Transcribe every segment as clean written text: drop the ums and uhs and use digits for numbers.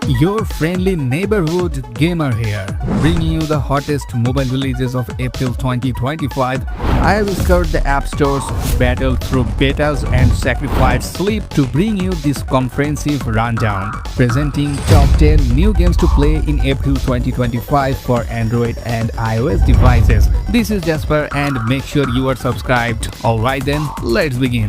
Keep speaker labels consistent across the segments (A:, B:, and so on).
A: Your friendly neighborhood gamer here, bringing you the hottest mobile releases of April 2025. I have discovered the App Store's battle through betas and sacrificed sleep to bring you this comprehensive rundown, presenting top 10 new games to play in April 2025 for Android and iOS devices. This is Jasper and make sure you are subscribed. Alright then, let's begin.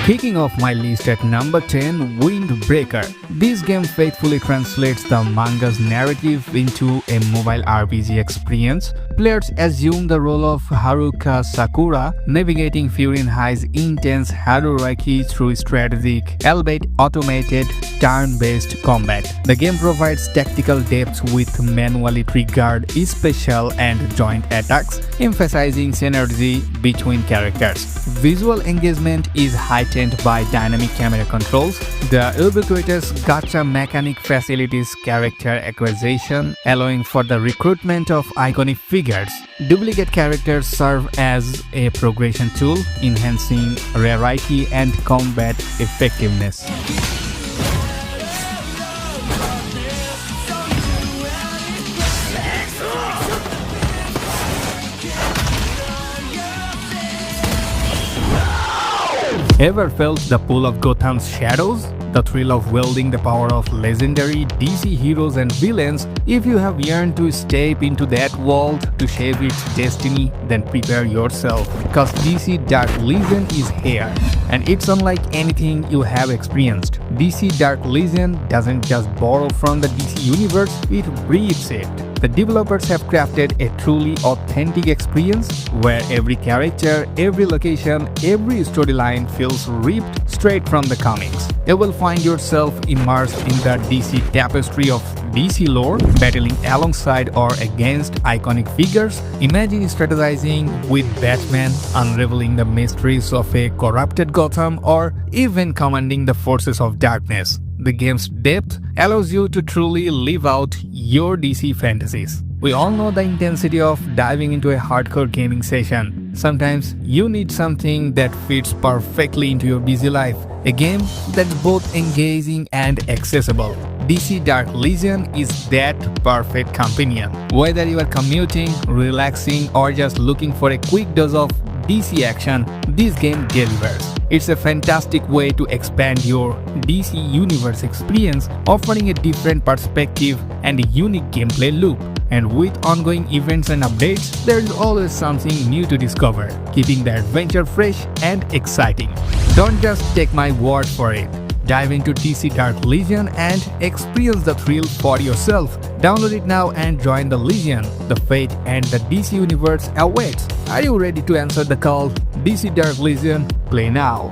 A: Kicking off my list at number 10, Windbreaker. This game faithfully translates the manga's narrative into a mobile RPG experience. Players assume the role of Haruka Sakura, navigating Furin High's intense hierarchy through strategic, albeit automated, turn-based combat. The game provides tactical depth with manually triggered special and joint attacks, emphasizing synergy between characters. Visual engagement is heightened by dynamic camera controls. The ubiquitous gacha mechanic facilitates character acquisition, allowing for the recruitment of iconic figures. Duplicate characters serve as a progression tool, enhancing rarity and combat effectiveness. Ever felt the pull of Gotham's shadows? The thrill of wielding the power of legendary DC heroes and villains? If you have yearned to step into that world to shape its destiny, then prepare yourself, because DC Dark Legion is here, and it's unlike anything you have experienced. DC Dark Legion doesn't just borrow from the DC universe, it breathes it. The developers have crafted a truly authentic experience where every character, every location, every storyline feels ripped straight from the comics. You will find yourself immersed in the DC tapestry of DC lore, battling alongside or against iconic figures. Imagine strategizing with Batman, unraveling the mysteries of a corrupted Gotham, or even commanding the forces of darkness. The game's depth allows you to truly live out your DC fantasies. We all know the intensity of diving into a hardcore gaming session. Sometimes you need something that fits perfectly into your busy life, a game that's both engaging and accessible. DC Dark Legion is that perfect companion. Whether you are commuting, relaxing, or just looking for a quick dose of DC action, this game delivers. It's a fantastic way to expand your DC Universe experience, offering a different perspective and a unique gameplay loop. And with ongoing events and updates, there's always something new to discover, keeping the adventure fresh and exciting. Don't just take my word for it. Dive into DC Dark Legion and experience the thrill for yourself. Download it now and join the Legion. The fate and the DC Universe awaits. Are you ready to answer the call? DC Dark Legion, play now.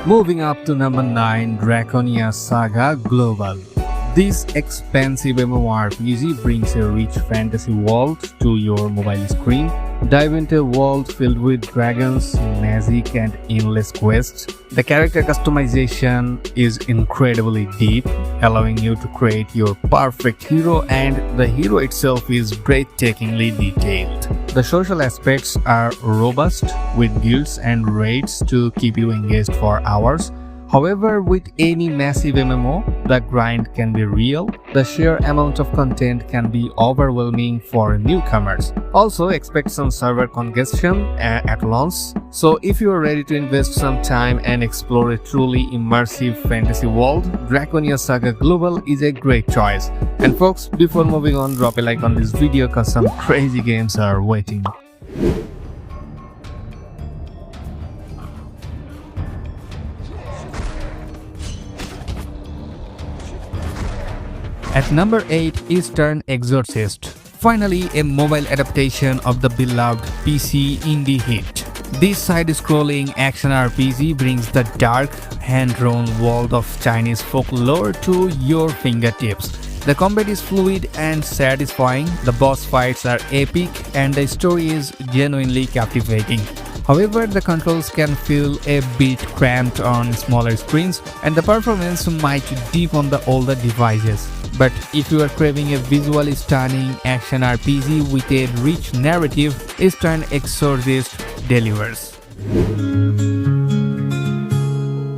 A: Moving up to number 9, Draconia Saga Global. This expansive MMORPG brings a rich fantasy world to your mobile screen. Dive into a world filled with dragons, magic, and endless quests. The character customization is incredibly deep, allowing you to create your perfect hero, and the hero itself is breathtakingly detailed. The social aspects are robust, with guilds and raids to keep you engaged for hours. However, with any massive MMO, the grind can be real. The sheer amount of content can be overwhelming for newcomers. Also, expect some server congestion at launch. So if you are ready to invest some time and explore a truly immersive fantasy world, Draconia Saga Global is a great choice. And folks, before moving on, drop a like on this video cause some crazy games are waiting. At number 8, Eastern Exorcist. Finally, a mobile adaptation of the beloved PC indie hit. This side-scrolling action RPG brings the dark, hand-drawn world of Chinese folklore to your fingertips. The combat is fluid and satisfying, the boss fights are epic, and the story is genuinely captivating. However, the controls can feel a bit cramped on smaller screens and the performance might dip on the older devices. But if you are craving a visually stunning action RPG with a rich narrative, Eastern Exorcist delivers.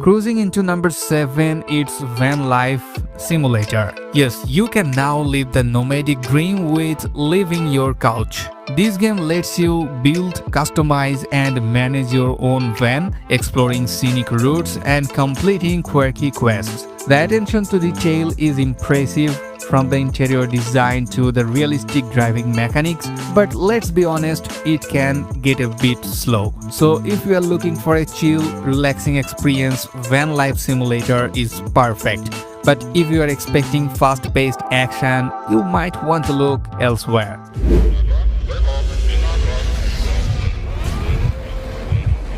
A: Cruising into number 7, it's Van Life Simulator. Yes, you can now live the nomadic dream with leaving your couch. This game lets you build, customize and manage your own van, exploring scenic routes and completing quirky quests. The attention to detail is impressive, from the interior design to the realistic driving mechanics, but let's be honest, it can get a bit slow. So if you are looking for a chill, relaxing experience, Van Life Simulator is perfect. But if you are expecting fast-paced action, you might want to look elsewhere.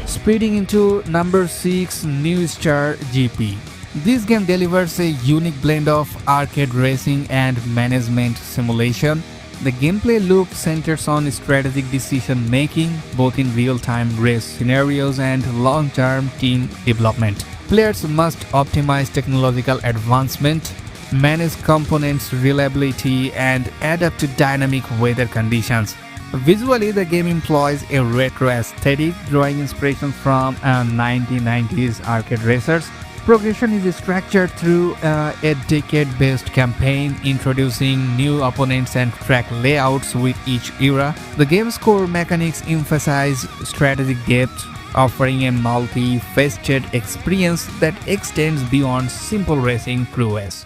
A: Speeding into number 6, New Star GP. This game delivers a unique blend of arcade racing and management simulation. The gameplay loop centers on strategic decision making, both in real-time race scenarios and long-term team development. Players must optimize technological advancement, manage components reliability, and adapt to dynamic weather conditions. Visually, the game employs a retro aesthetic, drawing inspiration from 1990s arcade racers. Progression is structured through a decade-based campaign, introducing new opponents and track layouts with each era. The game's core mechanics emphasize strategic depth, offering a multi-faceted experience that extends beyond simple racing prowess.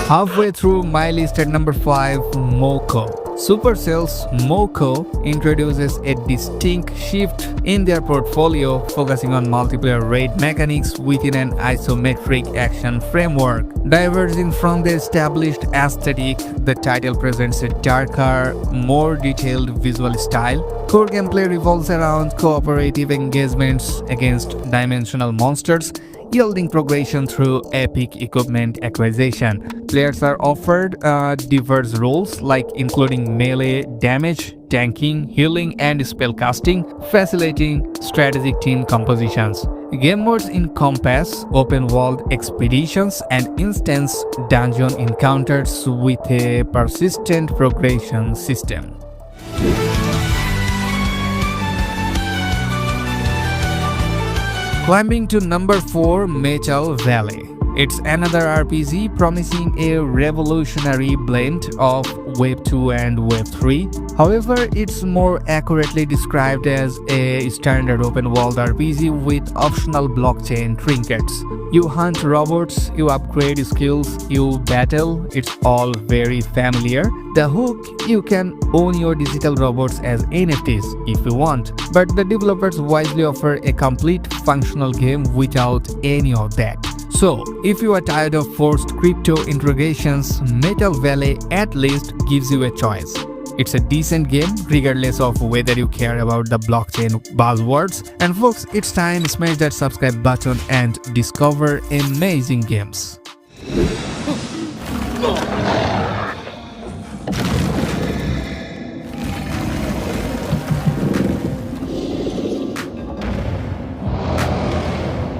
A: Halfway through my list at number 5, Moko. Supercell's Moko introduces a distinct shift in their portfolio, focusing on multiplayer raid mechanics within an isometric action framework. Diverging from the established aesthetic, the title presents a darker, more detailed visual style. Core gameplay revolves around cooperative engagements against dimensional monsters, yielding progression through epic equipment acquisition. Players are offered diverse roles including melee, damage, tanking, healing and spellcasting, facilitating strategic team compositions. Game modes encompass open-world expeditions and instance dungeon encounters with a persistent progression system. Climbing to number 4, Metal Valley. It's another RPG promising a revolutionary blend of Wave 2 and Wave 3. However, it's more accurately described as a standard open-world RPG with optional blockchain trinkets. You hunt robots, you upgrade skills, you battle, it's all very familiar. The hook, you can own your digital robots as NFTs if you want, but the developers wisely offer a complete functional game without any of that. So, if you are tired of forced crypto interrogations, Metal Valley at least gives you a choice. It's a decent game regardless of whether you care about the blockchain buzzwords. And folks, it's time to smash that subscribe button and discover amazing games.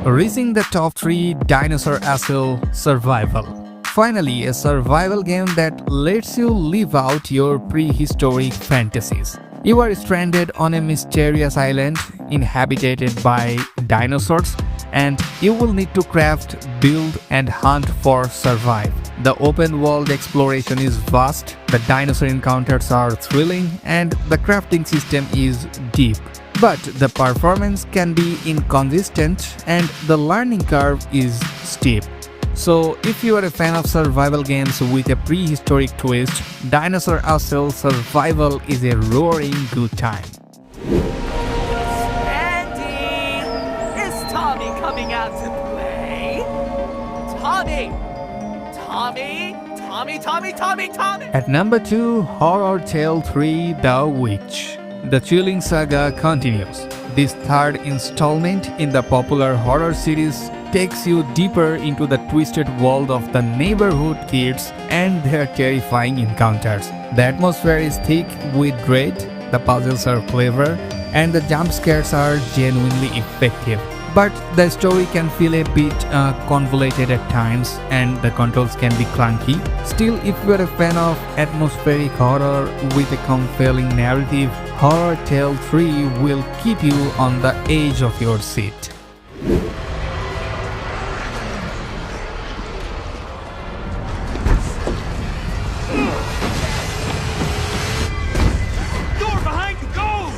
A: Reaching the top 3, Dinosaur Assault Survival. Finally, a survival game that lets you live out your prehistoric fantasies. You are stranded on a mysterious island inhabited by dinosaurs, and you will need to craft, build, and hunt for survive. The open world exploration is vast, the dinosaur encounters are thrilling, and the crafting system is deep. But the performance can be inconsistent and the learning curve is steep. So if you are a fan of survival games with a prehistoric twist, Dinosaur Assault Survival is a roaring good time.
B: Andy! Is Tommy coming out to play? Tommy! Tommy!
A: At number 2, Horror Tale 3: The Witch. The chilling saga continues. This third installment in the popular horror series takes you deeper into the twisted world of the neighborhood kids and their terrifying encounters. The atmosphere is thick with dread, the puzzles are clever, and the jump scares are genuinely effective. But the story can feel a bit convoluted at times and the controls can be clunky. Still, if you are a fan of atmospheric horror with a compelling narrative, Horror Tale 3 will keep you on the edge of your seat.
B: Door behind you, go!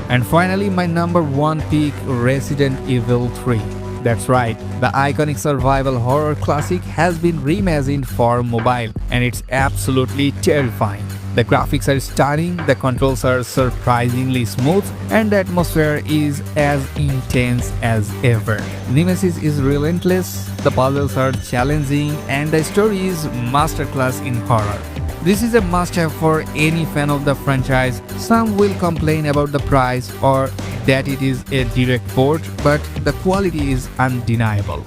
A: And finally, my number one pick, Resident Evil 3. That's right, the iconic survival horror classic has been reimagined for mobile, and it's absolutely terrifying. The graphics are stunning, the controls are surprisingly smooth, and the atmosphere is as intense as ever. Nemesis is relentless, the puzzles are challenging, and the story is masterclass in horror. This is a must-have for any fan of the franchise. Some will complain about the price or that it is a direct port, but the quality is undeniable.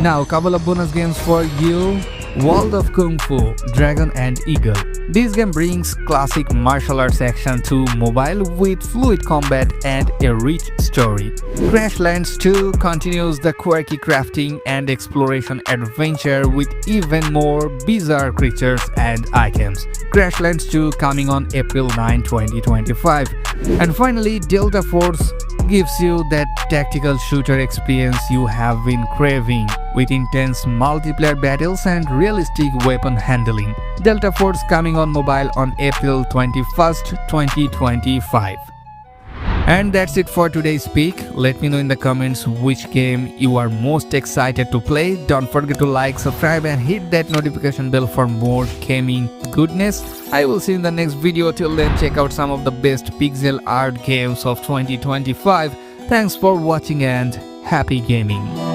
A: Now, couple of bonus games for you. World of Kung Fu, Dragon and Eagle. This game brings classic martial arts action to mobile with fluid combat and a rich story. Crashlands 2 continues the quirky crafting and exploration adventure with even more bizarre creatures and items. Crashlands 2 coming on April 9, 2025. And finally, Delta Force gives you that tactical shooter experience you have been craving, with intense multiplayer battles and realistic weapon handling. Delta Force coming on mobile on April 21st, 2025. And that's it for today's pick. Let me know in the comments which game you are most excited to play. Don't forget to like, subscribe and hit that notification bell for more gaming goodness. I will see you in the next video. Till then, check out some of the best pixel art games of 2025. Thanks for watching and happy gaming.